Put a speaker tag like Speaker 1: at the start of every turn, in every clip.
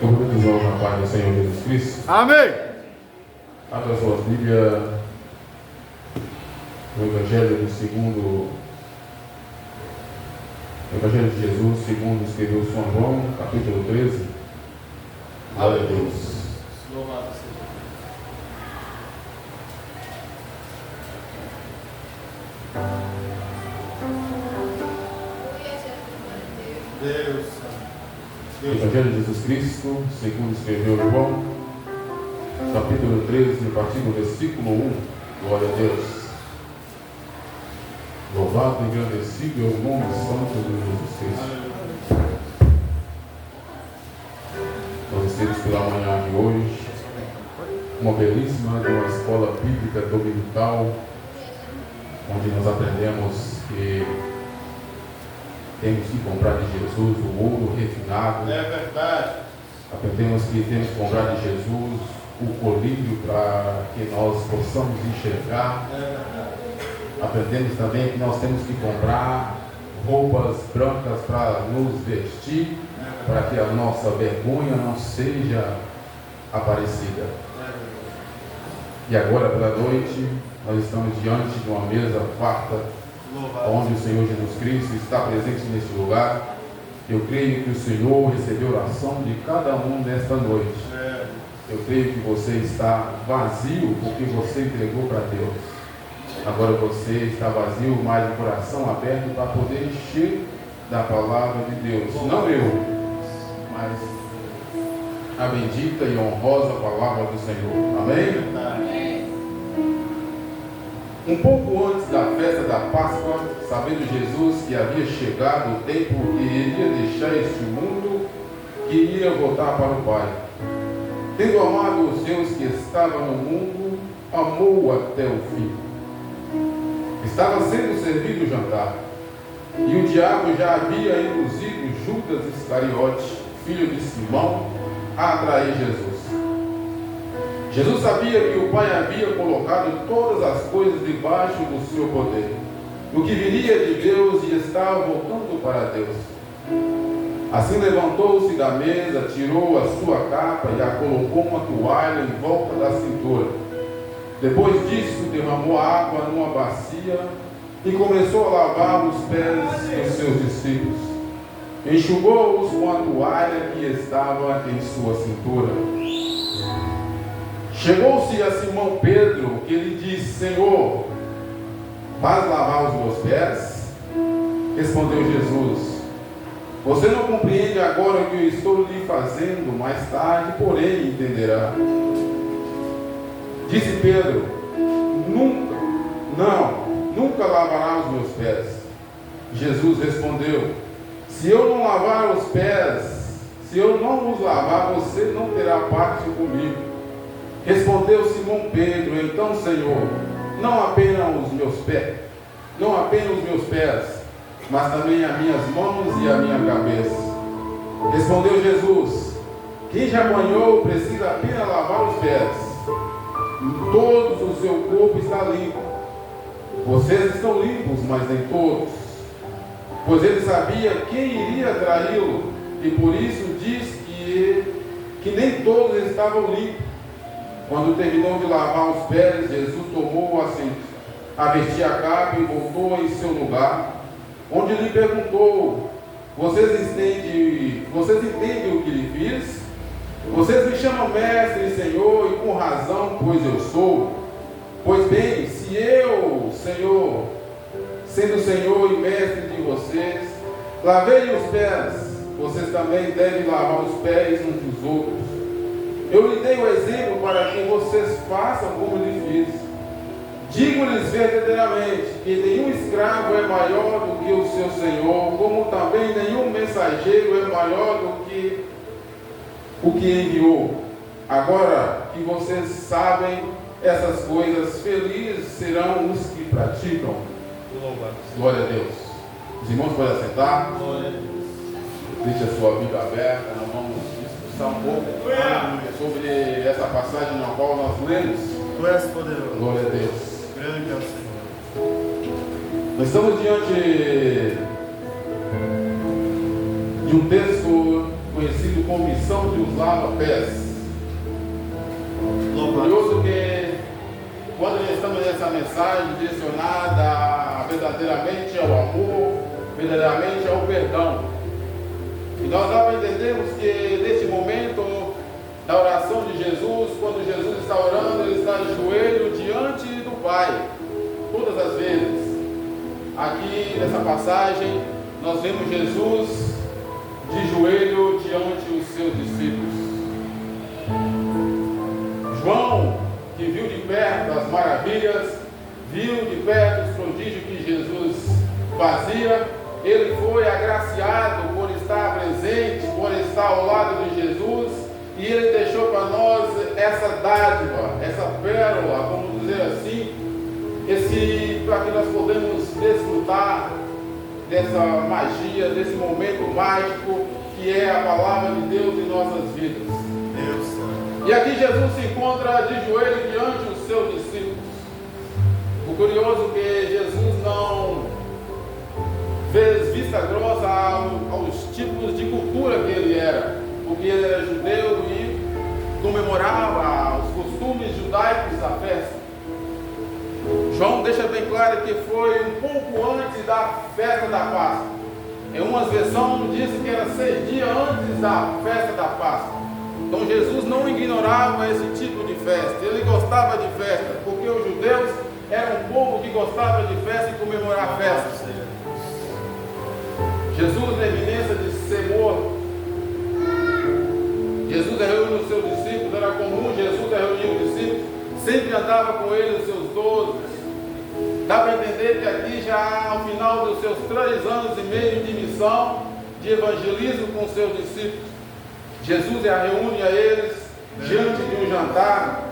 Speaker 1: Convido os irmãos na paz do Senhor Jesus Cristo.
Speaker 2: Amém.
Speaker 1: Abra sua Bíblia no Evangelho Evangelho de Jesus, segundo escreveu São João, capítulo 13. Glória a Deus.
Speaker 2: Louvado seja Deus.
Speaker 1: Evangelho de Jesus Cristo, segundo escreveu João, capítulo 13, a partir do versículo 1. Glória a Deus. Louvado e engrandecido é o nome santo de Jesus Cristo. Nós temos pela manhã de hoje uma belíssima de uma escola bíblica dominical, onde nós aprendemos que temos que comprar de Jesus o ouro refinado.
Speaker 2: É verdade.
Speaker 1: Aprendemos que temos que comprar de Jesus o colírio para que nós possamos enxergar.
Speaker 2: É verdade.
Speaker 1: Aprendemos também que nós temos que comprar roupas brancas para nos vestir, para que a nossa vergonha não seja aparecida. E agora, pela noite, nós estamos diante de uma mesa farta, onde o Senhor Jesus Cristo está presente neste lugar. Eu creio que o Senhor recebeu a oração de cada um nesta noite. Eu creio que você está vazio porque você entregou para Deus. Agora você está vazio, mas o coração aberto para poder encher da palavra de Deus. Não eu, mas a bendita e honrosa palavra do Senhor. Amém? Um pouco antes da festa da Páscoa, sabendo Jesus que havia chegado o tempo que iria deixar este mundo, que iria voltar para o Pai. Tendo amado os seus que estavam no mundo, amou até o fim. Estava sendo servido o jantar, e o diabo já havia induzido Judas Iscariote, filho de Simão, a atrair Jesus. Jesus sabia que o Pai havia colocado todas as coisas debaixo do seu poder, o que viria de Deus e estava voltando para Deus. Assim levantou-se da mesa, tirou a sua capa e a colocou uma toalha em volta da cintura. Depois disso, derramou água numa bacia e começou a lavar os pés dos seus discípulos. Enxugou-os com a toalha que estava em sua cintura. Chegou-se a Simão Pedro, que lhe disse: Senhor, vais lavar os meus pés? Respondeu Jesus: Você não compreende agora o que eu estou lhe fazendo, mais tarde, porém, entenderá. Disse Pedro: Nunca lavará os meus pés. Jesus respondeu: Se eu não lavar os pés, se eu não os lavar, você não terá parte comigo. Respondeu Simão Pedro: Então, Senhor, não apenas os meus pés, mas também as minhas mãos e a minha cabeça. Respondeu Jesus: Quem já banhou precisa apenas lavar os pés. Todo o seu corpo está limpo. Vocês estão limpos, mas nem todos. Pois ele sabia quem iria traí-lo, e por isso diz que nem todos estavam limpos. Quando terminou de lavar os pés, Jesus tomou a vestir a capa e voltou em seu lugar, onde lhe perguntou: Vocês entendem o que lhe fiz? Vocês me chamam mestre e Senhor, e com razão, pois eu sou. Pois bem, se eu, Senhor, sendo Senhor e mestre de vocês, lavei os pés, vocês também devem lavar os pés uns dos outros. Eu lhe dei o exemplo para que vocês façam como lhe fiz. Digo-lhes verdadeiramente que nenhum escravo é maior do que o seu Senhor, como também nenhum mensageiro é maior do que o que enviou. Agora que vocês sabem essas coisas, felizes serão os que praticam. Glória a Deus. Os irmãos podem assentar.
Speaker 2: Glória a Deus.
Speaker 1: Deixe a sua Bíblia aberta. Nós vamos discutir um pouco sobre essa passagem na qual nós lemos.
Speaker 2: Tu és poderoso.
Speaker 1: Glória a Deus.
Speaker 2: Grande é o Senhor.
Speaker 1: Nós estamos diante de um texto conhecido como missão de os lava-pés.
Speaker 2: Louvado.
Speaker 1: Curioso que quando nós estamos nessa mensagem direcionada verdadeiramente ao amor, verdadeiramente ao perdão, e nós entendemos que nesse momento da oração de Jesus, quando Jesus está orando, ele está de joelho diante do Pai, todas as vezes. Aqui nessa passagem nós vemos Jesus de joelho diante dos seus discípulos. João, que viu de perto as maravilhas, viu de perto os prodígios que Jesus fazia, ele foi agraciado por estar presente, por estar ao lado de Jesus, e ele deixou para nós essa dádiva, essa pérola, vamos dizer assim, para que nós podemos desfrutar dessa magia, desse momento mágico que é a palavra de Deus em nossas vidas. E aqui Jesus se encontra de joelho diante dos seus discípulos. O curioso é que Jesus não fez vista grossa aos tipos de cultura que ele era, porque ele era judeu e comemorava os costumes judaicos da festa. João deixa bem claro que foi um pouco antes da festa da Páscoa. Em uma versão diz que era 6 dias antes da festa da Páscoa. Então Jesus não ignorava esse tipo de festa, ele gostava de festa, porque os judeus eram um povo que gostava de festa e comemorar festas. Jesus, na eminência de ser morto, Jesus reuniu os seus discípulos, era comum Jesus reunir os discípulos, sempre andava com ele os seus 12. Dá para entender que aqui já ao final dos seus 3 anos e meio de missão, de evangelismo com os seus discípulos, Jesus reúne a eles diante de um jantar,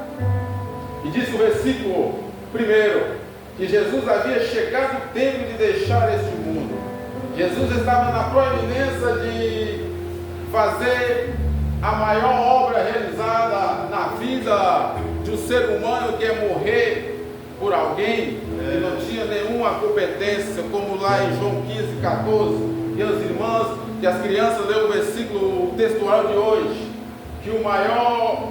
Speaker 1: e diz o versículo 1, que Jesus havia chegado o tempo de deixar este mundo. Jesus estava na proeminência de fazer a maior obra realizada na vida de um ser humano, que é morrer por alguém que não tinha nenhuma competência, como lá em João 15:14, e as irmãs, que as crianças lêem o versículo textual de hoje, que o maior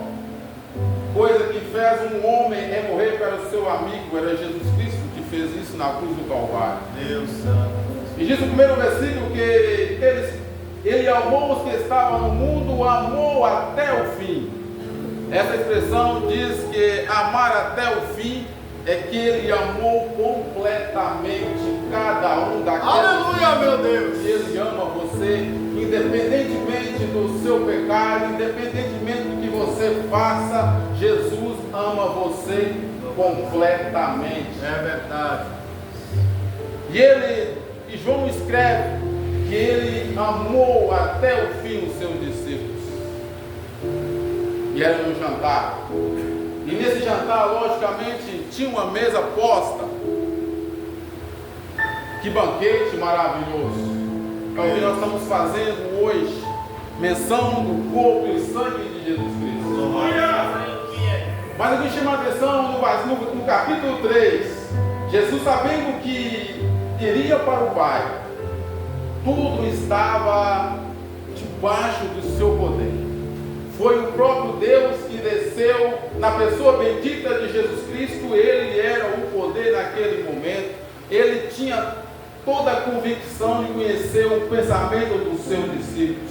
Speaker 1: coisa que fez um homem é morrer para o seu amigo. Era Jesus Cristo que fez isso na cruz do Calvário.
Speaker 2: Deus Santo.
Speaker 1: E diz o primeiro versículo que ele amou os que estavam no mundo, amou até o fim. Essa expressão diz que amar até o fim é que ele amou completamente cada um daqueles.
Speaker 2: Aleluia, meu Deus!
Speaker 1: Ele ama você, independentemente do seu pecado, independentemente do que você faça, Jesus ama você completamente.
Speaker 2: É verdade.
Speaker 1: E João escreve que ele amou até o fim os seus discípulos. E era no jantar. E nesse jantar, logicamente, tinha uma mesa posta. Que banquete maravilhoso. Então, o que nós estamos fazendo hoje, menção do corpo e sangue de Jesus Cristo. Mas o que chama a atenção no capítulo 3, Jesus, sabendo que iria para o Pai, tudo estava debaixo do seu poder. Foi o próprio Deus que desceu na pessoa bendita de Jesus Cristo. Ele era o poder naquele momento. Ele tinha toda a convicção de conhecer o pensamento dos seus discípulos.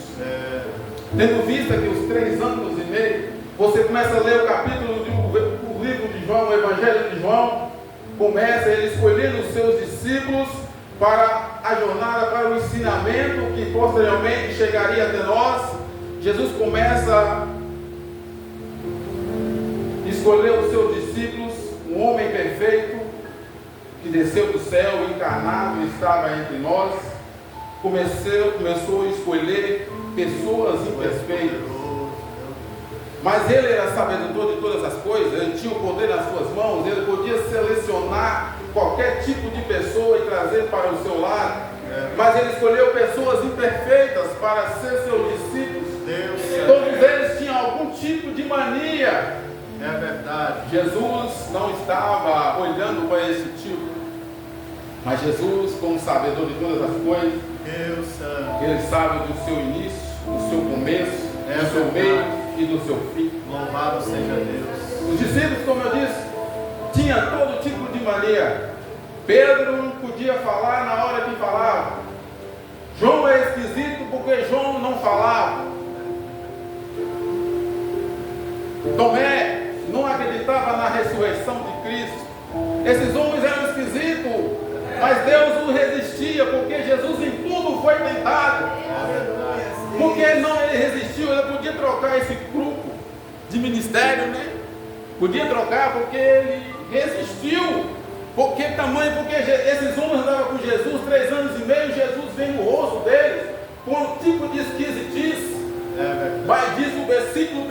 Speaker 1: Tendo visto que os 3 anos e meio, você começa a ler o capítulo do livro de João, o Evangelho de João, começa ele escolhendo os seus discípulos para a jornada, para o ensinamento que posteriormente chegaria até nós. Jesus começa a escolher os seus discípulos, um homem perfeito, que desceu do céu, encarnado, estava entre nós. Começou a escolher pessoas imperfeitas. Mas ele era sabedor de todas as coisas, ele tinha o poder nas suas mãos, ele podia selecionar qualquer tipo de pessoa e trazer para o seu lado. Mas ele escolheu pessoas imperfeitas para ser seus discípulos. Todos eles tinham algum tipo de mania.
Speaker 2: É verdade.
Speaker 1: Jesus não estava olhando para esse tipo. Mas Jesus, como sabedor de todas as coisas,
Speaker 2: Deus Santo,
Speaker 1: ele sabe do seu início, do seu começo, do seu meio e do seu fim.
Speaker 2: Louvado seja Deus.
Speaker 1: Os discípulos, como eu disse, tinham todo tipo de mania. Pedro não podia falar na hora que falava. João é esquisito porque João não falava. Tomé não acreditava na ressurreição de Cristo. Esses homens eram esquisitos, mas Deus os resistia, porque Jesus em tudo foi tentado. Porque não ele resistiu, ele podia trocar esse grupo de ministério, né? Podia trocar porque ele resistiu. Porque esses homens andavam com Jesus 3 anos e meio, Jesus vem no rosto deles com um tipo de esquisitice. Mas diz o versículo 1,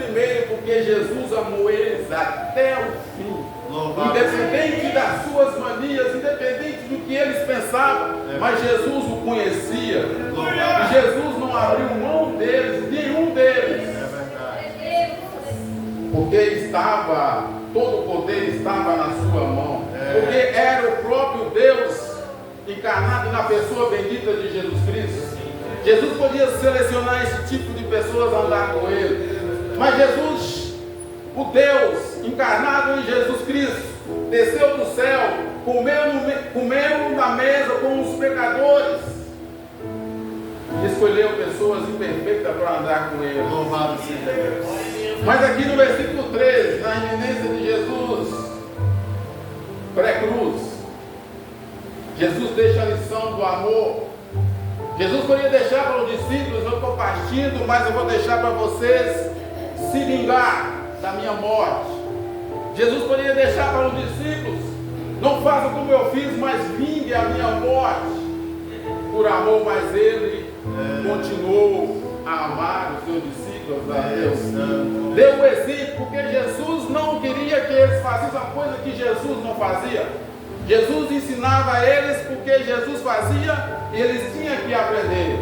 Speaker 1: porque Jesus amou eles até o fim. Independente das suas manias, independente do que eles pensavam, mas Jesus o conhecia. E Jesus não abriu mão deles, nenhum deles. Porque todo o poder estava na sua mão. Porque era o próprio Deus encarnado na pessoa bendita de Jesus Cristo. Jesus podia selecionar esse tipo de pessoas a andar com ele. Mas Jesus, o Deus encarnado em Jesus Cristo, desceu do céu, comeu na mesa com os pecadores e escolheu pessoas imperfeitas para andar com ele.
Speaker 2: Louvado seja Deus.
Speaker 1: Mas aqui no versículo 13, na iminência de Jesus, pré-cruz, Jesus deixa a lição do amor. Jesus poderia deixar para os discípulos: eu estou partindo, mas eu vou deixar para vocês se vingar da minha morte. Jesus poderia deixar para os discípulos: não façam como eu fiz, mas vingue a minha morte. Por amor, mas ele continuou a amar os seus discípulos, a Deus. Deu o exemplo, porque Jesus não queria que eles fizessem a coisa que Jesus não fazia. Jesus ensinava a eles porque Jesus fazia e eles tinham que aprender.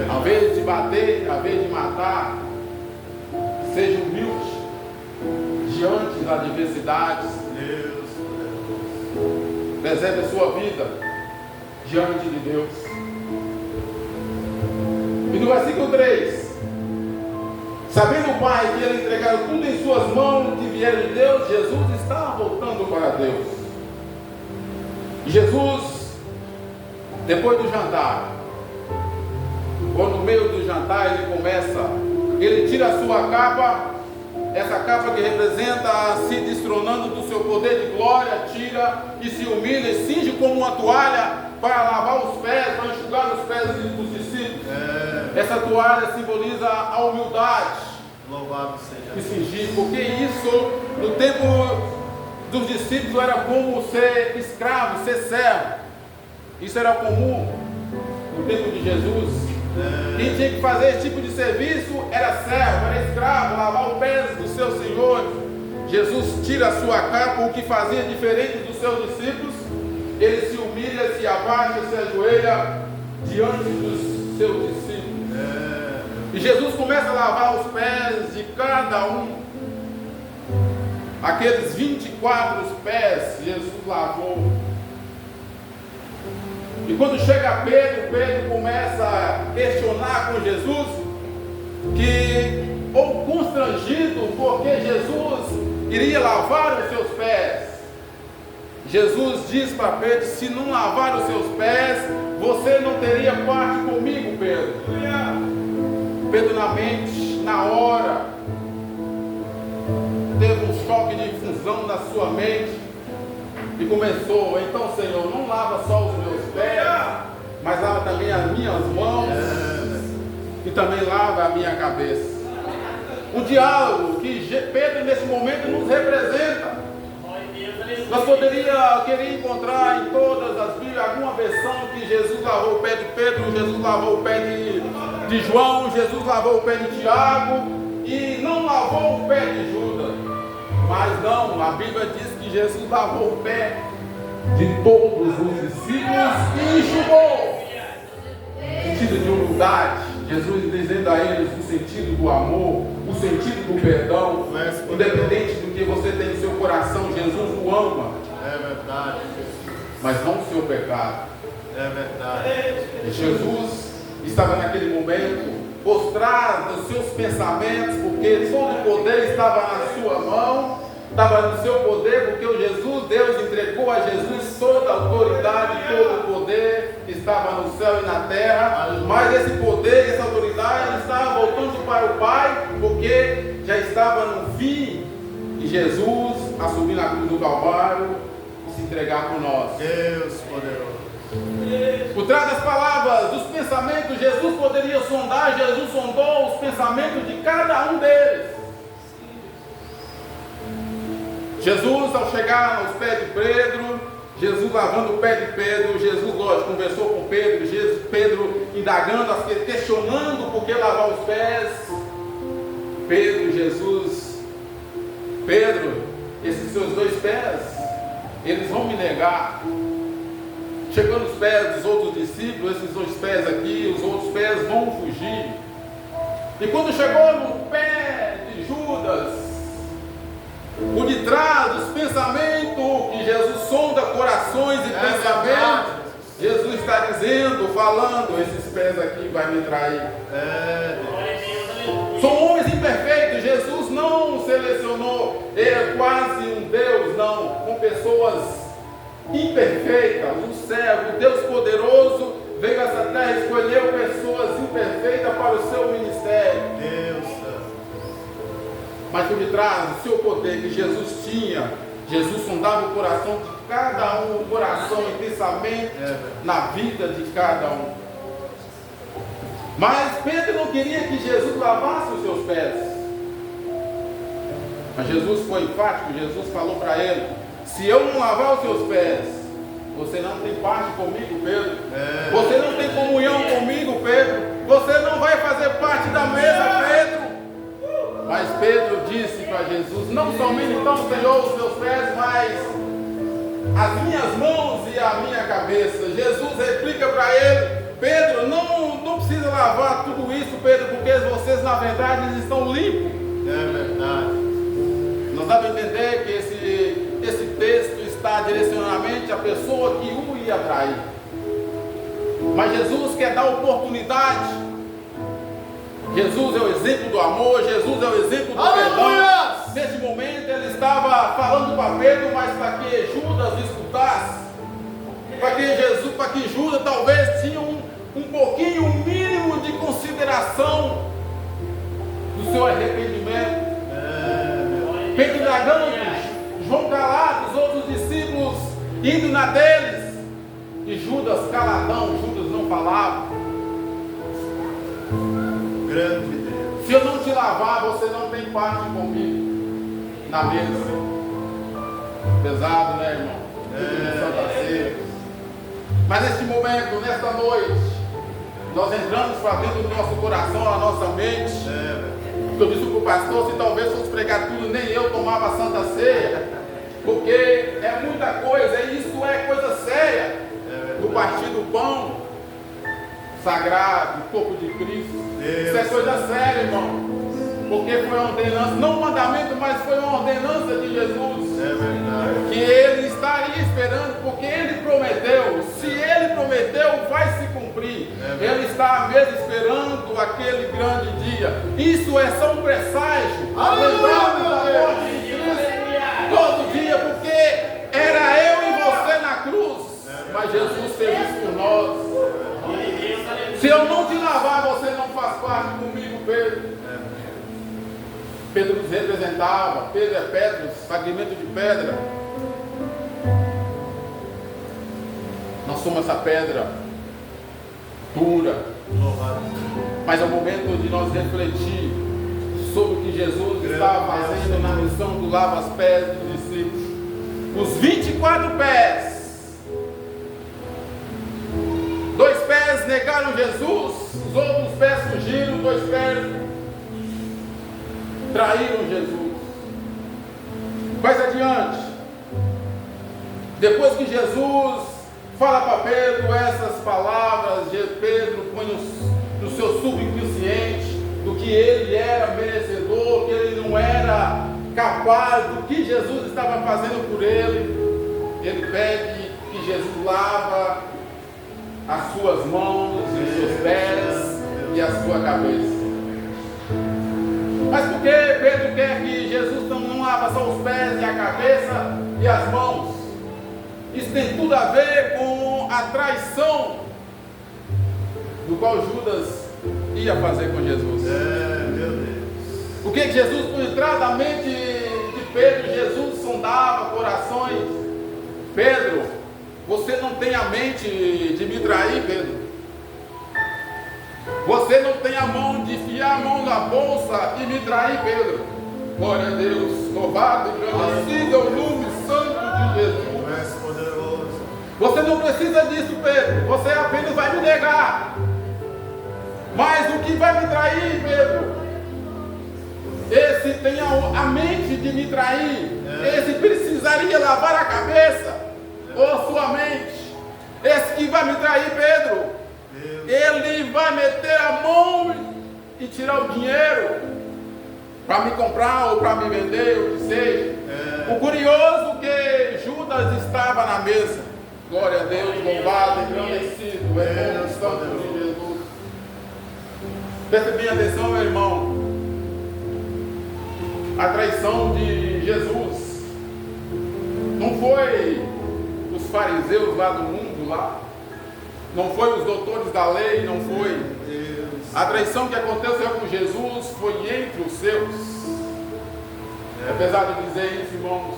Speaker 1: Ao invés de bater, ao invés de matar, seja humilde diante das adversidades. Preserve a sua vida diante de Deus. E no versículo 3, sabendo o Pai que ele entregara tudo em suas mãos que vieram de Deus, Jesus estava voltando para Deus. E Jesus, depois do jantar, ou no meio do jantar, ele tira a sua capa, essa capa que representa se destronando do seu poder de glória, tira e se humilha e cinge como uma toalha para lavar os pés, para enxugar os pés dos discípulos. Essa toalha simboliza a humildade.
Speaker 2: Louvado seja
Speaker 1: E cingir, porque isso no tempo dos discípulos era como ser escravo, ser servo. Isso era comum no tempo de Jesus. Quem tinha que fazer esse tipo de serviço era servo, era escravo, lavar os pés dos seus senhores. Jesus tira a sua capa, o que fazia diferente dos seus discípulos. Ele se humilha, se abaixa, se ajoelha diante dos seus discípulos. E Jesus começa a lavar os pés de cada um. Aqueles 24 pés Jesus lavou. E quando chega Pedro começa a questionar com Jesus, ou constrangido, porque Jesus iria lavar os seus pés. Jesus diz para Pedro: se não lavar os seus pés, você não teria parte comigo, Pedro. Pedro, na mente, na hora, teve um choque de infusão na sua mente e começou: então, Senhor, não lava só os meus pés, mas lava também as minhas mãos e também lava a minha cabeça. Um diálogo que Pedro nesse momento nos representa. Nós poderíamos querer encontrar em todas as Bíblias alguma versão que Jesus lavou o pé de Pedro, Jesus lavou o pé de João, Jesus lavou o pé de Tiago e não lavou o pé de Judas. Mas não, a Bíblia diz que Jesus lavou o pé de todos os discípulos e enxugou. Sentido de humildade, Jesus dizendo a eles o sentido do amor, o sentido do perdão, independente do que você tem no seu coração, Jesus o ama.
Speaker 2: É verdade.
Speaker 1: Mas não o seu pecado.
Speaker 2: É verdade.
Speaker 1: E Jesus estava naquele momento postrar nos seus pensamentos, porque todo o poder estava na sua mão, estava no seu poder, porque o Jesus, Deus entregou a Jesus toda a autoridade, todo o poder estava no céu e na terra, mas esse poder, essa autoridade estava voltando para o Pai, porque já estava no fim, e Jesus a subir na cruz do Calvário e se entregar por nós.
Speaker 2: Deus poderoso.
Speaker 1: Por trás das palavras, dos pensamentos, Jesus poderia sondar, Jesus sondou os pensamentos de cada um deles. Jesus, ao chegar aos pés de Pedro, Jesus lavando o pé de Pedro, Jesus, lógico, conversou com Pedro, Pedro indagando, questionando por que lavar os pés. Pedro, esses seus 2 pés, eles vão me negar. Chegou nos pés dos outros discípulos, esses 2 pés aqui, os outros pés vão fugir. E quando chegou no pé de Judas, por detrás dos pensamentos, que Jesus sonda corações e pensamentos, Jesus está dizendo, falando, esses pés aqui vai me trair. São homens imperfeitos, Jesus não selecionou, ele é quase um Deus, não, com pessoas imperfeitas, um servo, Deus poderoso, veio a essa terra e escolheu pessoas imperfeitas para o seu ministério.
Speaker 2: Deus.
Speaker 1: Mas por detrás do seu poder que Jesus tinha, Jesus sondava o coração de cada um, o coração e pensamento na vida de cada um. Mas Pedro não queria que Jesus lavasse os seus pés. Mas Jesus foi enfático, Jesus falou para ele: se eu não lavar os seus pés, você não tem parte comigo, Pedro. Você não tem comunhão comigo, Pedro. Você não vai fazer parte da mesa, Pedro. Mas Pedro disse para Jesus: não somente então, Senhor, os meus pés, mas as minhas mãos e a minha cabeça. Jesus replica para ele: Pedro, não precisa lavar tudo isso, Pedro, porque vocês na verdade estão limpos.
Speaker 2: É verdade.
Speaker 1: Nós dá para entender que esse texto está direcionadamente à pessoa que o ia trair. Mas Jesus quer dar oportunidade. Jesus é o exemplo do amor, Jesus é o exemplo do perdão. Nesse momento ele estava falando para Pedro, mas para que Judas escutasse, para que Judas talvez tinha um pouquinho, um mínimo de consideração do seu arrependimento. Pedro indagando, João calado, os outros discípulos indo na deles, e Judas caladão, Judas não falava.
Speaker 2: Grande Deus.
Speaker 1: Se eu não te lavar, você não tem parte comigo na mesa. Pesado, né, irmão? Santa Ceia. Mas neste momento, nesta noite, nós entramos para dentro do nosso coração, a nossa mente. Eu disse para o pastor: se talvez fosse pregar tudo, nem eu tomava a Santa Ceia, porque é muita coisa, e isso é coisa séria. Do partir do pão sagrado, o corpo de Cristo, isso é coisa séria, irmão, porque foi uma ordenança, não um mandamento, mas foi uma ordenança de Jesus.
Speaker 2: É verdade.
Speaker 1: Que ele estaria esperando, porque ele prometeu. Se ele prometeu, vai se cumprir. Ele está mesmo esperando aquele grande dia. Isso é só um presságio. Lembramos da morte de Cristo todo dia, porque era eu e você na cruz, mas Jesus fez isso por nós. Se eu não te lavar, você não faz parte comigo, Pedro. Pedro nos representava. Pedro é pedra, fragmento de pedra. Nós somos essa pedra dura. Mas é o momento de nós refletir sobre o que Jesus estava fazendo na missão do lava-pés dos discípulos. Os 24 pés. 2 pés negaram Jesus, os outros pés fugiram, 2 pés traíram Jesus. Mais adiante, depois que Jesus fala para Pedro essas palavras, Pedro põe no seu subconsciente do que ele era merecedor, que ele não era capaz do que Jesus estava fazendo por ele. Ele pede que Jesus lava as suas mãos e os seus pés, e a sua cabeça. Mas por que Pedro quer que Jesus não lava só os pés e a cabeça e as mãos? Isso tem tudo a ver com a traição do qual Judas ia fazer com Jesus.
Speaker 2: Meu Deus.
Speaker 1: O que Jesus, por entrar da mente de Pedro, Jesus sondava corações. Pedro, você não tem a mente de me trair, Pedro. Você não tem a mão de enfiar a mão na bolsa e me trair, Pedro. Glória a Deus, louvado e agradecido é o nome santo de Jesus.
Speaker 2: Tu és poderoso.
Speaker 1: Você não precisa disso, Pedro. Você apenas vai me negar. Mas o que vai me trair, Pedro? Esse tem a mente de me trair. Esse precisaria lavar a cabeça ou sua mente. Esse que vai me trair, Pedro, ele vai meter a mão e tirar o dinheiro para me comprar ou para me vender, o que seja. O curioso é que Judas estava na mesa. Glória a Deus, louvado, engrandecido é o nome santo de Jesus. Preste bem atenção, meu irmão. A traição de Jesus não foi os fariseus lá do mundo lá. Não foi os doutores da lei, não foi. A traição que aconteceu com Jesus foi entre os seus. Apesar de dizer isso, irmãos,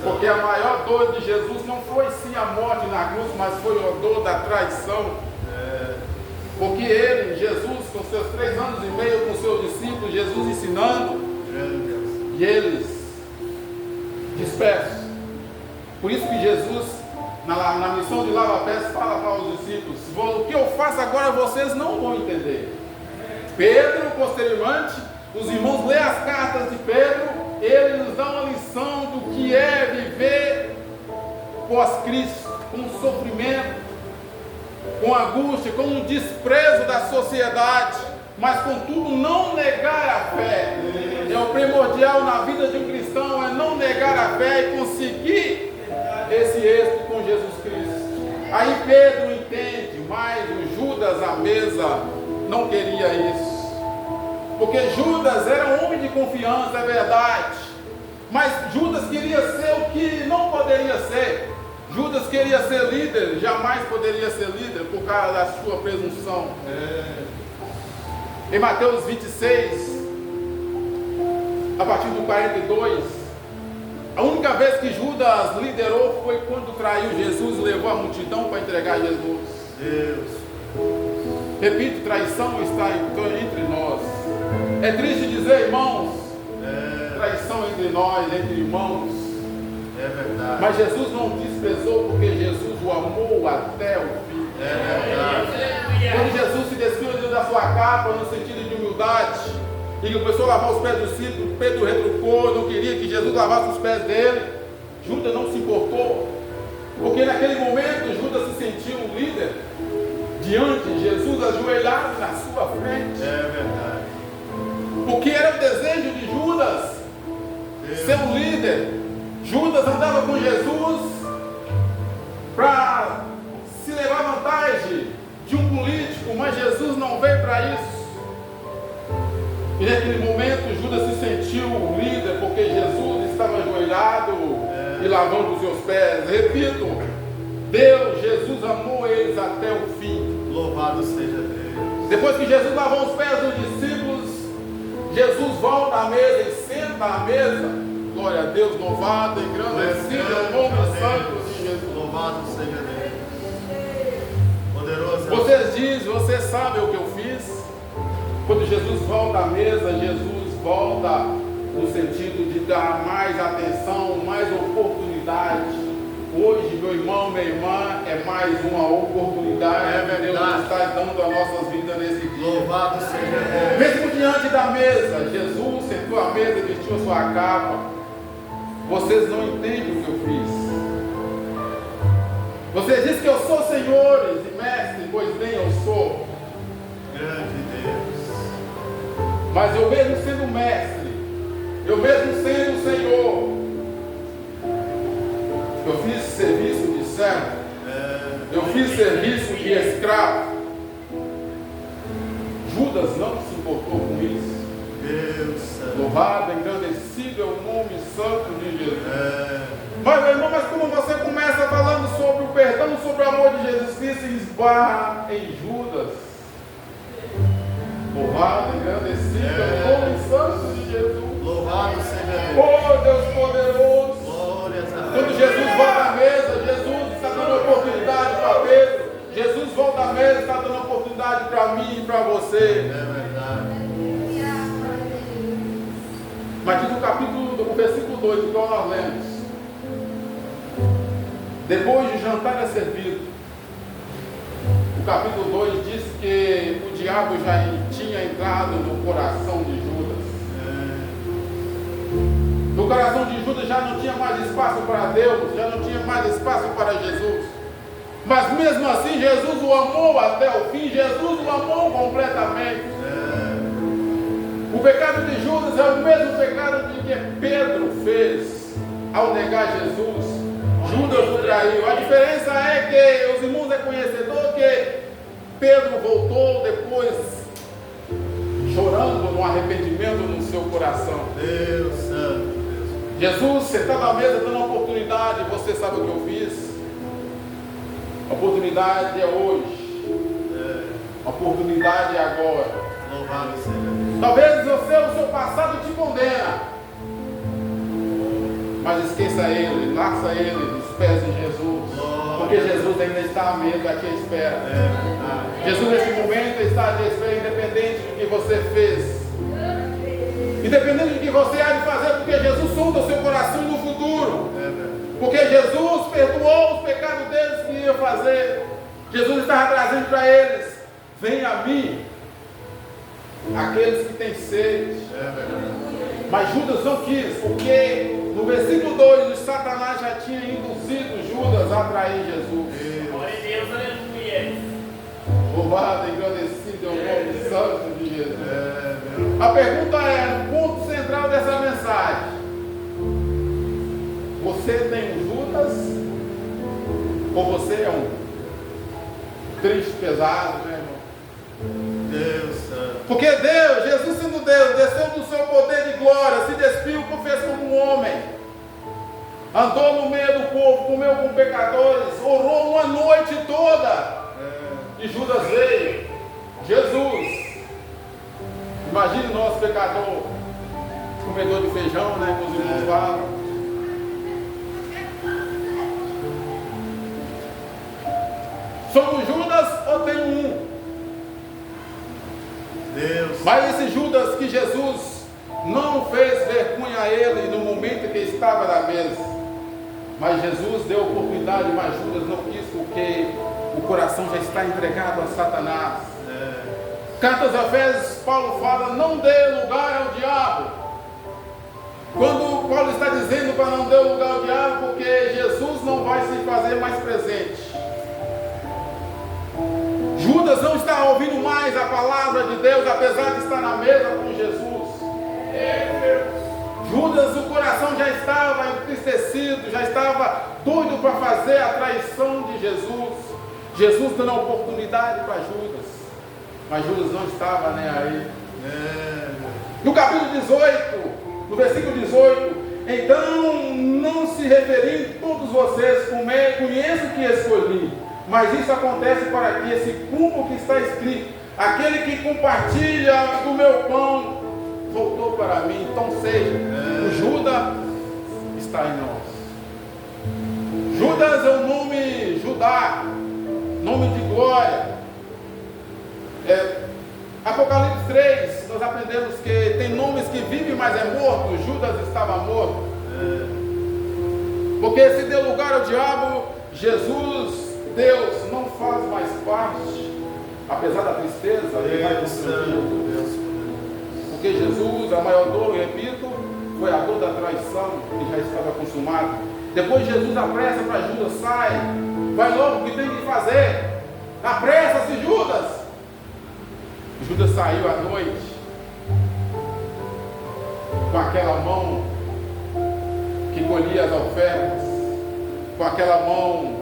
Speaker 1: porque a maior dor de Jesus não foi sim a morte na cruz, mas foi a dor da traição. Porque ele, Jesus, com seus 3 anos e meio, com seus discípulos, Jesus ensinando, e eles dispersos. Por isso que Jesus, na missão de lava-pés, fala para os discípulos: o que eu faço agora vocês não vão entender. Pedro, posteriormente, os irmãos lêem as cartas de Pedro, ele nos dá uma lição do que é viver pós-Cristo, com sofrimento, com angústia, com um desprezo da sociedade, mas contudo não negar a fé. É o primordial na vida de um cristão, é não negar a fé e conseguir esse êxito com Jesus Cristo. Aí Pedro entende, mas o Judas à mesa não queria isso, porque Judas era um homem de confiança, é verdade, mas Judas queria ser o que não poderia ser. Judas queria ser líder, jamais poderia ser líder por causa da sua presunção. Em Mateus 26, a partir do 42, a única vez que Judas liderou foi quando traiu Jesus e levou a multidão para entregar Jesus. Repito, traição está entre nós. É triste dizer, irmãos, traição entre nós, entre irmãos.
Speaker 2: É verdade.
Speaker 1: Mas Jesus não desprezou, porque Jesus o amou até o fim.
Speaker 2: É verdade.
Speaker 1: Quando Jesus se despiu da sua capa no sentido de humildade e que começou a lavar os pés dos discípulos, Pedro retrucou, não queria que Jesus lavasse os pés dele. Judas não se importou, porque naquele momento Judas se sentiu um líder diante de Jesus, ajoelhado na sua frente.
Speaker 2: É verdade.
Speaker 1: Porque era o desejo de Judas ser um líder. Judas andava com Jesus para se levar vantagem de um político, mas Jesus não veio para isso. E naquele momento Judas se sentiu um líder, porque Jesus estava ajoelhado e lavando os seus pés. Repito, Jesus amou eles até o fim.
Speaker 2: Louvado seja Deus.
Speaker 1: Depois que Jesus lavou os pés dos discípulos, Jesus volta à mesa e senta à mesa. Glória a Deus, louvado, engrandecido é o nome santo de Jesus.
Speaker 2: Louvado seja Deus. Poderoso.
Speaker 1: Vocês sabem o que eu fiz? Quando Jesus volta à mesa, Jesus volta no sentido de dar mais atenção, mais oportunidade. Hoje, meu irmão, minha irmã, é mais uma oportunidade que Deus está dando a nossas vidas nesse dia.
Speaker 2: Louvado seja Deus.
Speaker 1: Mesmo diante da mesa, Jesus sentou à mesa e vestiu a sua capa. Vocês não entendem o que eu fiz. Vocês dizem que eu sou senhores e mestre, pois bem eu sou.
Speaker 2: Grande Deus.
Speaker 1: Mas eu mesmo sendo mestre, eu mesmo sendo Senhor, eu fiz serviço de servo, eu fiz serviço de escravo. Judas não se importou com isso.
Speaker 2: Deus Santo.
Speaker 1: Louvado, engrandecido é o nome santo de Jesus. Mas, meu irmão, mas como você começa falando sobre o perdão, sobre o amor de Jesus Cristo e esbarra em Judas? Louvado, engrandecido é o nome santo de Jesus.
Speaker 2: Louvado seja Deus.
Speaker 1: Oh, Deus poderoso.
Speaker 2: Glórias a Deus.
Speaker 1: Quando Jesus volta à mesa, Jesus está dando oportunidade para Pedro. Jesus volta à mesa, está dando oportunidade para mim e para você.
Speaker 2: É verdade.
Speaker 1: Mas diz o versículo 2, igual nós lemos. Depois de jantar é servido. O capítulo 2 diz que o diabo já tinha entrado no coração de Judas. No coração de Judas já não tinha mais espaço para Deus, já não tinha mais espaço para Jesus. Mas mesmo assim Jesus o amou até o fim, Jesus o amou completamente. O pecado de Judas é o mesmo pecado que Pedro fez ao negar Jesus. Judas o traiu. A diferença é que os irmãos é conhecedor que Pedro voltou depois chorando no arrependimento no seu coração.
Speaker 2: Deus Santo.
Speaker 1: Jesus, você está na mesa dando uma oportunidade, você sabe o que eu fiz? A oportunidade é hoje. A oportunidade é agora.
Speaker 2: Louvado seja Deus.
Speaker 1: Talvez você, o seu passado te condena. Mas esqueça ele, laça ele nos pés de Jesus. Porque Jesus ainda está à mesa aqui à espera. Jesus nesse momento está à espera, independente do que você fez. Independente do que você há de fazer, porque Jesus sonda o seu coração no futuro. Porque Jesus perdoou os pecados deles que iam fazer. Jesus estava trazendo para eles: venha a mim, aqueles que têm sede. Mas Judas não quis, porque no versículo 2, o Satanás já tinha induzido Judas a trair Jesus.
Speaker 3: Glória a Deus, aleluia.
Speaker 1: Louvado, engrandecido é o nome santo de Jesus. A pergunta é, o ponto central dessa mensagem: você tem um Judas? Ou você é um triste, pesado, né, irmão?
Speaker 2: Deus Santo.
Speaker 1: Porque Deus, Jesus sendo Deus, desceu do seu poder de glória, se despiu, fez como um homem, andou no meio do povo, comeu com pecadores, orou uma noite toda. E Judas veio. Jesus, imagine nós, pecador, comedor de feijão, né, que os irmãos falam. Somos Judas ou tem um?
Speaker 2: Deus.
Speaker 1: Mas esse Judas que Jesus não fez vergonha a ele no momento que estava na mesa. Mas Jesus deu oportunidade, mas Judas não quis, porque o coração já está entregado a Satanás. Cartas a Efésios, Paulo fala: não dê lugar ao diabo. Quando Paulo está dizendo para não dar lugar ao diabo, porque Jesus não vai se fazer mais presente. Judas não está ouvindo mais a palavra de Deus, apesar de estar na mesa com Jesus. Judas, o coração já estava entristecido, já estava doido para fazer a traição de Jesus. Jesus dando a oportunidade para Judas, mas Judas não estava nem aí. No capítulo 18, no versículo 18: então, não se referindo todos vocês, conheço que escolhi, mas isso acontece para que esse cumpra o que está escrito: aquele que compartilha do meu pão voltou para mim. Então seja, o Judas está em nós. Judas é o nome Judá, nome de glória. Apocalipse 3, nós aprendemos que tem nomes que vivem, mas é morto. Judas estava morto. Porque se deu lugar ao diabo, Jesus, Deus, não faz mais parte. Apesar da tristeza, ele vai construir. Porque Jesus, a maior dor, eu repito, foi a dor da traição, que já estava consumada. Depois Jesus apressa para Judas: sai, vai logo, o que tem que fazer? Apressa-se, Judas. Judas saiu à noite, com aquela mão que colhia as ofertas, com aquela mão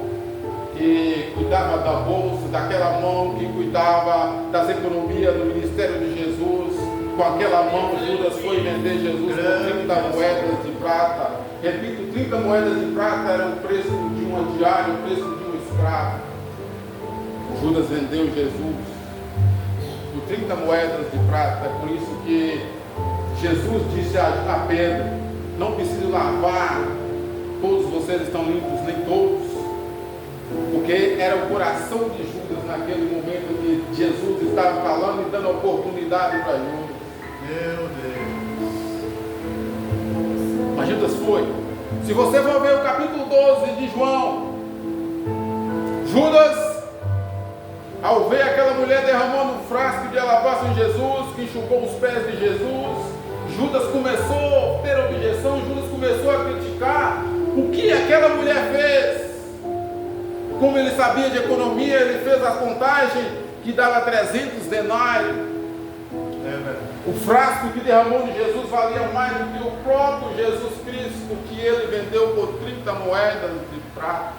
Speaker 1: que cuidava da bolsa, daquela mão que cuidava das economias do ministério de Jesus. Com aquela mão, Judas foi vender Jesus por 30 moedas de prata. Repito, 30 moedas de prata era o preço de uma diária, o preço de um escravo. Judas vendeu Jesus por 30 moedas de prata. É por isso que Jesus disse a Pedro: não preciso lavar, todos vocês estão limpos, nem todos. Porque era o coração de Judas naquele momento que Jesus estava falando e dando oportunidade para Judas.
Speaker 2: Meu Deus.
Speaker 1: Mas Judas foi. Se você for ver o capítulo 12 de João, Judas, ao ver aquela mulher derramando um frasco de alabastro em Jesus, que enxugou os pés de Jesus, Judas começou a ter objeção, Judas começou a criticar o que aquela mulher fez. Como ele sabia de economia, ele fez a contagem que dava 300 denários. O frasco que derramou de Jesus valia mais do que o próprio Jesus Cristo, que ele vendeu por 30 moedas de prata.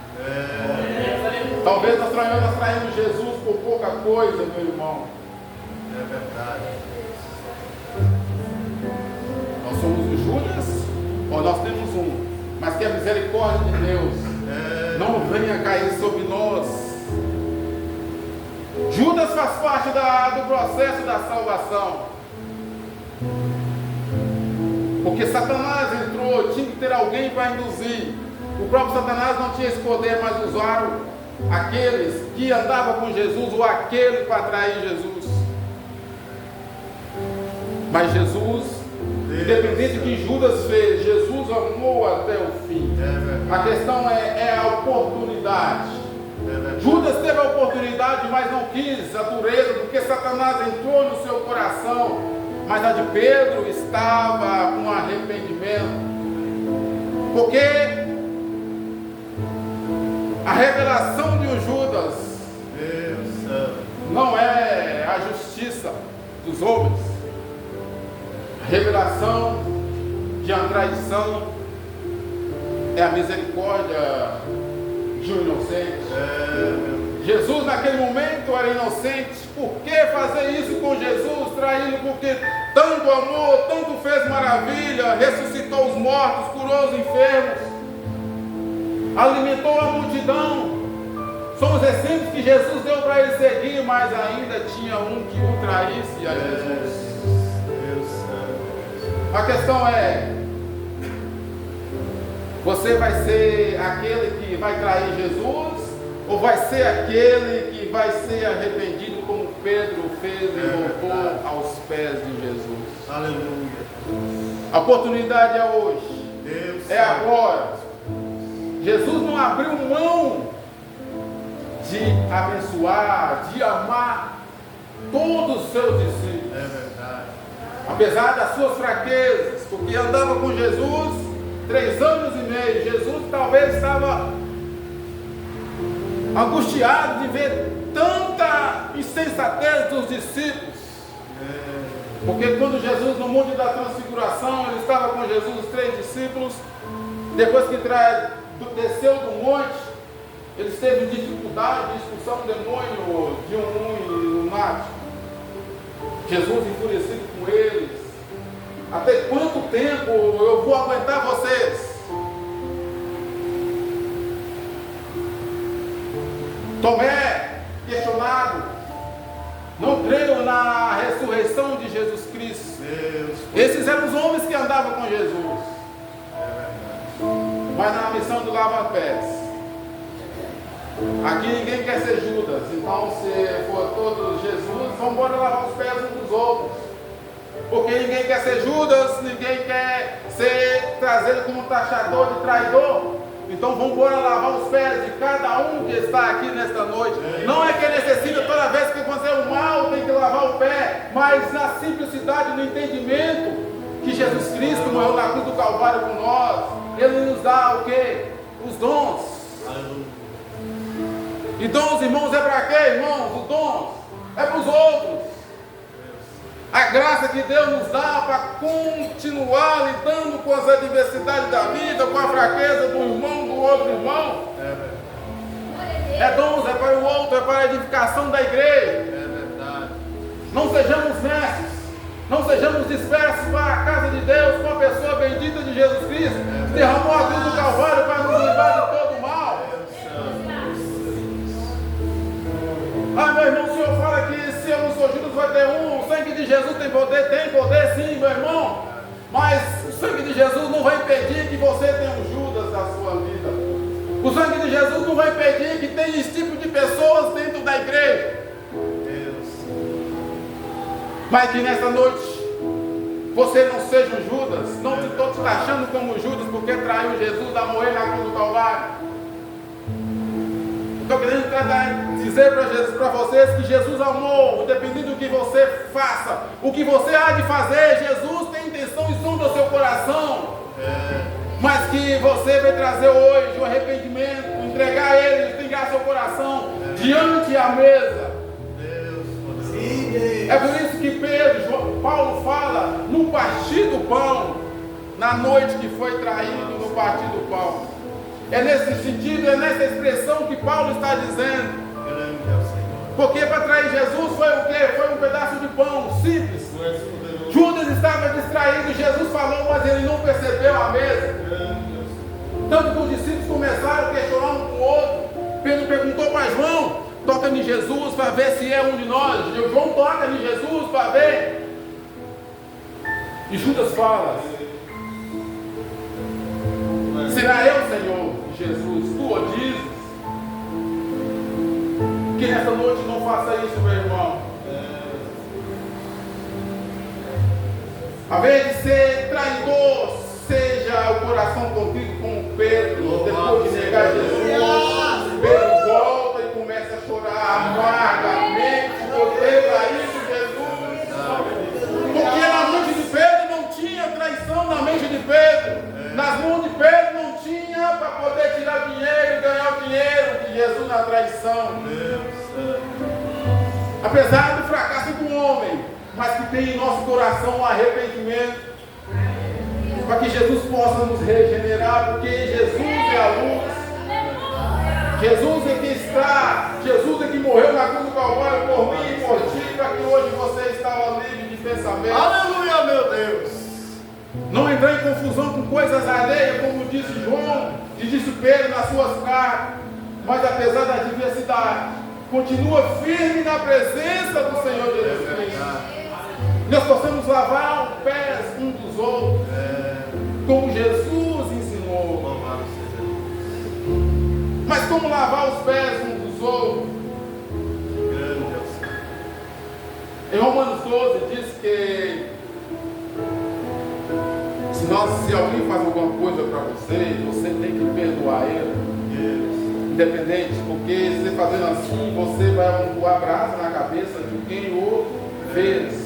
Speaker 1: Talvez nós traímos Jesus por pouca coisa, meu irmão.
Speaker 2: É verdade.
Speaker 1: Nós somos os Judas, ou nós temos um, mas que a misericórdia de Deus não venha cair sobre nós. Judas faz parte do processo da salvação. Porque Satanás entrou, tinha que ter alguém para induzir. O próprio Satanás não tinha esse poder, mas usaram aqueles que andavam com Jesus ou aquele para atrair Jesus. Mas Jesus, independente do que Judas fez, Jesus amou até o fim. A questão é a oportunidade. Judas teve a oportunidade, mas não quis a dureza, porque Satanás entrou no seu coração. Mas a de Pedro estava com arrependimento, porque a revelação de um Judas não é a justiça dos homens. A revelação de uma traição é a misericórdia de um inocente. Jesus naquele momento era inocente. Por que fazer isso com Jesus? Traí-lo porque tanto amou, tanto fez maravilha, ressuscitou os mortos, curou os enfermos, alimentou a multidão. São os exemplos que Jesus deu para ele seguir, mas ainda tinha um que o traísse a Jesus. A questão é: você vai ser aquele que vai trair Jesus? Ou vai ser aquele que vai ser arrependido, como Pedro fez e voltou aos pés de Jesus?
Speaker 2: Aleluia.
Speaker 1: A oportunidade é hoje.
Speaker 2: Deus
Speaker 1: é agora. Jesus não abriu mão de abençoar, de amar todos os seus discípulos.
Speaker 2: É verdade.
Speaker 1: Apesar das suas fraquezas, porque andava com Jesus 3 anos e meio. Jesus talvez estava angustiado de ver tanta insensatez dos discípulos. Porque quando Jesus, no monte da transfiguração, ele estava com Jesus, os 3 discípulos, depois que desceu do monte, eles teve dificuldade de expulsar um demônio de um lunático. Jesus enfurecido com eles: até quanto tempo eu vou aguentar vocês? Tomé, questionado: não creio na ressurreição de Jesus Cristo. Esses eram os homens que andavam com Jesus. Mas na missão do lava-pés, aqui ninguém quer ser Judas. Então, se for todos Jesus, vamos embora lavar os pés uns dos outros. Porque ninguém quer ser Judas, ninguém quer ser trazido como taxador de traidor. Então vamos embora lavar os pés de cada um que está aqui nesta noite. Não é que necessita toda vez que fazer o mal tem que lavar o pé, mas na simplicidade, no entendimento que Jesus Cristo morreu na cruz do Calvário por nós. Ele nos dá o quê? Os dons. E dons, irmãos, é para quê, irmãos? Os dons é para os outros. A graça que Deus nos dá para continuar lidando com as adversidades da vida, com a fraqueza do irmão, do outro irmão. É dons, é para o outro, é para a edificação da igreja.
Speaker 2: É verdade.
Speaker 1: Não sejamos nessos, não sejamos dispersos para a casa de Deus com a pessoa bendita de Jesus Cristo, que derramou a cruz do Calvário para nos livrar de todo o mal. Ah, meu irmão, o Senhor fala que se eu não sou Judas vai ter um. O sangue de Jesus tem poder sim, meu irmão. Mas o sangue de Jesus não vai impedir que você tenha um Judas na sua vida. O sangue de Jesus não vai impedir que tenha esse tipo de pessoas dentro da igreja. Mas que nessa noite você não seja um Judas. Não estou te taxando como Judas porque traiu Jesus a morrer na cruz do Calvário. Estou querendo dizer para vocês que Jesus amou, independente do que você faça, o que você há de fazer, Jesus tem intenção e sonda o seu coração. Mas que você vai trazer hoje o arrependimento, entregar a Ele, entregar seu coração diante da mesa. É por isso que Paulo fala no partir do pão, na noite que foi traído, no partir do pão. É nesse sentido, é nessa expressão que Paulo está dizendo. Porque para trair Jesus foi o quê? Foi um pedaço de pão, simples. Judas estava distraído, Jesus falou, mas ele não percebeu a mesa. Tanto que os discípulos começaram a questionar um com o outro. Pedro perguntou para João, toca em Jesus para ver se é um de nós. João toca em Jesus para ver. E Judas fala, será eu, Senhor Jesus, tu o dizes? Que nessa noite não faça isso, meu irmão. A vez de ser traidor, seja o coração contigo como Pedro. Depois de negar Jesus, Pedro volta e começa a chorar amargamente por ter traído Jesus. Porque na mente de Pedro não tinha traição, na mente de Pedro. Nas mãos de Pedro não tinha para poder tirar dinheiro e ganhar o dinheiro de Jesus na traição. Apesar do fracasso do homem, mas que tem em nosso coração um arrependimento, para que Jesus possa nos regenerar, porque Jesus é a luz. Jesus é que está, Jesus é que morreu na cruz do Calvário por mim e por ti, para que hoje você estava livre de pensamento.
Speaker 2: Aleluia, meu Deus.
Speaker 1: Não entrar em confusão com coisas alheias, como disse João, e disse Pedro nas suas cartas, mas apesar da diversidade, continua firme na presença do Senhor Jesus Cristo. Nós possamos lavar os pés uns dos outros, como Jesus ensinou. Mas como lavar os pés uns dos outros? Em Romanos 12 diz que se alguém faz alguma coisa para você, você tem que perdoar ele. Independente, porque se fazendo assim, você vai voar brasa na cabeça de quem o fez.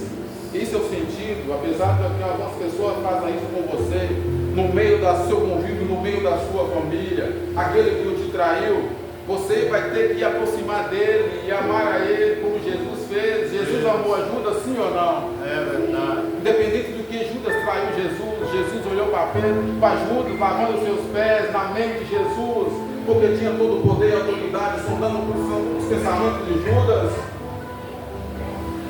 Speaker 1: Esse é o sentido, apesar de que algumas pessoas fazem isso com você, no meio do seu convívio, no meio da sua família, aquele que te traiu, você vai ter que aproximar dele e amar a ele como Jesus fez. Jesus amou a Judas, sim ou não?
Speaker 2: É verdade.
Speaker 1: Independente do que Judas traiu Jesus, Jesus olhou para Judas, lavando seus pés na mente de Jesus, porque tinha todo o poder e autoridade, sondando os pensamentos de Judas.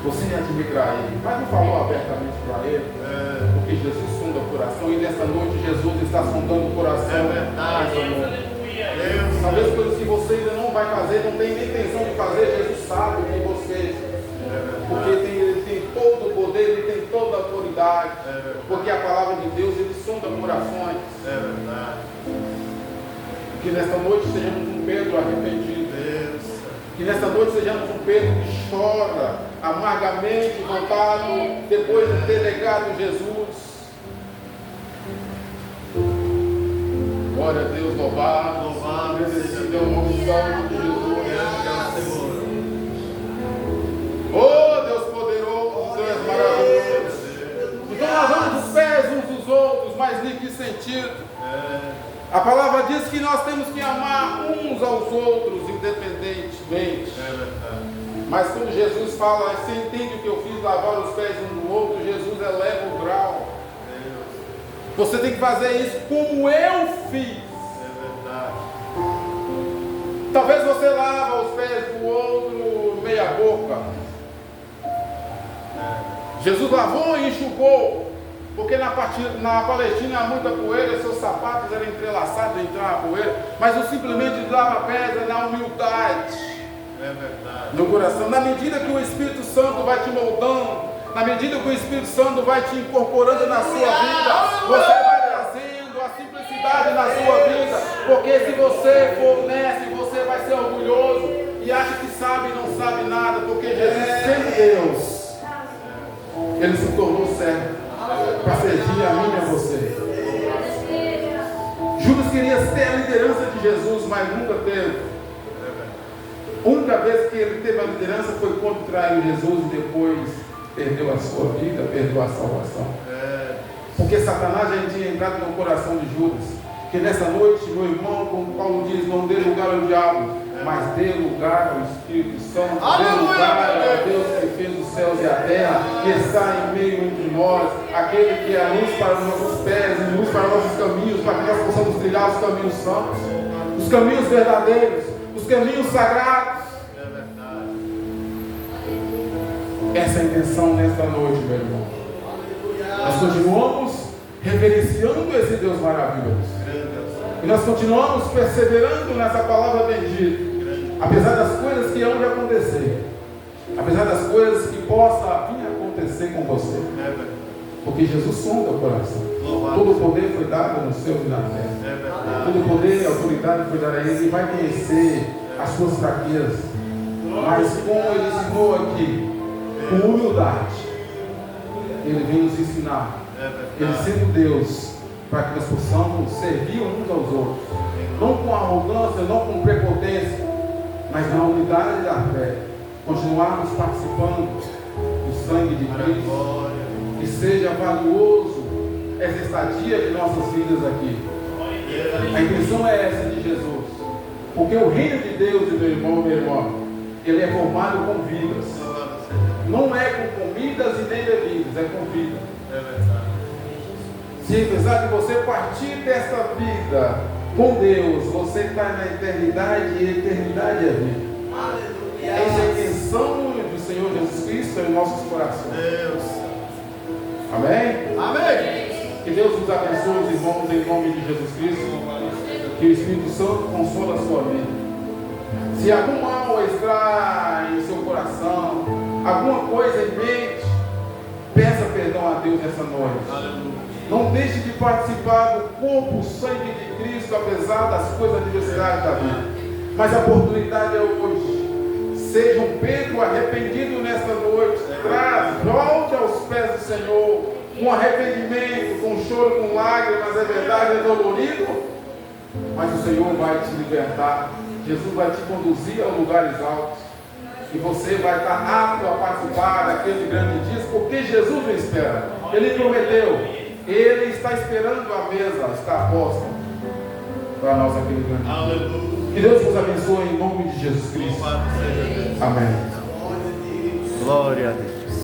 Speaker 1: Você ia te me trair, mas não falou abertamente para ele, porque Jesus sonda o coração e nessa noite Jesus está sondando o coração.
Speaker 2: É verdade.
Speaker 1: Talvez coisas que você ainda não vai fazer, não tem nem intenção de fazer, Jesus sabe em você. Porque ele tem todo o poder, ele tem toda a autoridade. Porque a palavra de Deus, ele sonda corações.
Speaker 2: É verdade.
Speaker 1: Que nesta noite sejamos um Pedro arrependido. Que nesta noite sejamos um Pedro que chora amargamente, voltado depois de ter negado Jesus. Glória a Deus, louvado seja o nome santo de Jesus. Oh Deus poderoso, Deus maravilhoso. Então lavamos os pés uns dos outros, mas em que sentido? A palavra diz que nós temos que amar uns aos outros independentemente. Mas quando Jesus fala, você entende o que eu fiz, lavar os pés um do outro, Jesus eleva o grau. Você tem que fazer isso como eu fiz. Talvez você lava os pés do outro meia boca. Jesus lavou e enxugou, porque na Palestina há muita poeira, seus sapatos eram entrelaçados, entrava a poeira, mas o simplesmente lava pés é na humildade.
Speaker 2: É verdade.
Speaker 1: No coração, na medida que o Espírito Santo vai te moldando, na medida que o Espírito Santo vai te incorporando na sua vida, você vai trazendo a simplicidade na sua vida, porque se você for honesto, você vai ser orgulhoso e acha que sabe e não sabe nada, porque Jesus, sendo Deus, Ele se tornou servo para servir a mim e a você. Judas queria ter a liderança de Jesus, mas nunca teve. A única vez que ele teve a liderança foi quando traiu Jesus e depois perdeu a sua vida, perdeu a salvação. Porque Satanás já tinha entrado no coração de Judas. Que nessa noite, meu irmão, como Paulo diz, não dê lugar ao diabo, mas dê lugar ao Espírito Santo, dê lugar a Deus que fez os céus e a terra, que está em meio entre nós, aquele que é a luz para os nossos pés, e luz para os nossos caminhos, para que nós possamos trilhar os caminhos santos, os caminhos verdadeiros, os caminhos sagrados.
Speaker 2: É verdade.
Speaker 1: Essa é a intenção nesta noite, meu irmão. Nós continuamos reverenciando esse Deus maravilhoso. E nós continuamos perseverando nessa palavra bendita. Apesar das coisas que hão de acontecer. Apesar das coisas que possa vir a acontecer com você. Porque Jesus sonda o coração. Todo o poder foi dado no céu e na terra. Todo o poder e autoridade foi dado a Ele. Ele vai conhecer as suas fraquezas. Mas como Ele ensinou aqui, com humildade, Ele vem nos ensinar. Ele sendo Deus, para que nós possamos servir uns aos outros. Não com arrogância, não com prepotência, mas na unidade da fé. Continuarmos participando do sangue de Cristo. Que seja valioso essa estadia de nossas vidas aqui. A intenção é essa de Jesus. Porque o reino de Deus, meu irmão, minha irmã, ele é formado com vidas. Não é com comidas e nem bebidas, é com vida. Se apesar de você partir desta vida com Deus, você está na eternidade e a eternidade é vida. Essa é a intenção do Senhor Jesus Cristo em nossos corações. Amém?
Speaker 2: Amém.
Speaker 1: Que Deus nos abençoe, os irmãos, em nome de Jesus Cristo. Que o Espírito Santo console a sua vida. Se algum mal está em seu coração, alguma coisa em mente, peça perdão a Deus nessa noite.
Speaker 2: Aleluia.
Speaker 1: Não deixe de participar do corpo, sangue de Cristo, apesar das coisas adversidades da vida. Mas a oportunidade é hoje. Seja um Pedro arrependido nesta noite. Volte aos pés do Senhor, com arrependimento, com choro, com lágrimas, é verdade, é dolorido. Mas o Senhor vai te libertar. Jesus vai te conduzir a lugares altos. E você vai estar apto a participar daquele grande dia, porque Jesus o espera. Ele prometeu. Ele está esperando a mesa, está posta para nós aquele grande dia.
Speaker 2: Aleluia.
Speaker 1: Que Deus vos abençoe em nome de Jesus Cristo.
Speaker 2: Louvado seja Deus.
Speaker 1: Amém.
Speaker 2: Glória a Deus.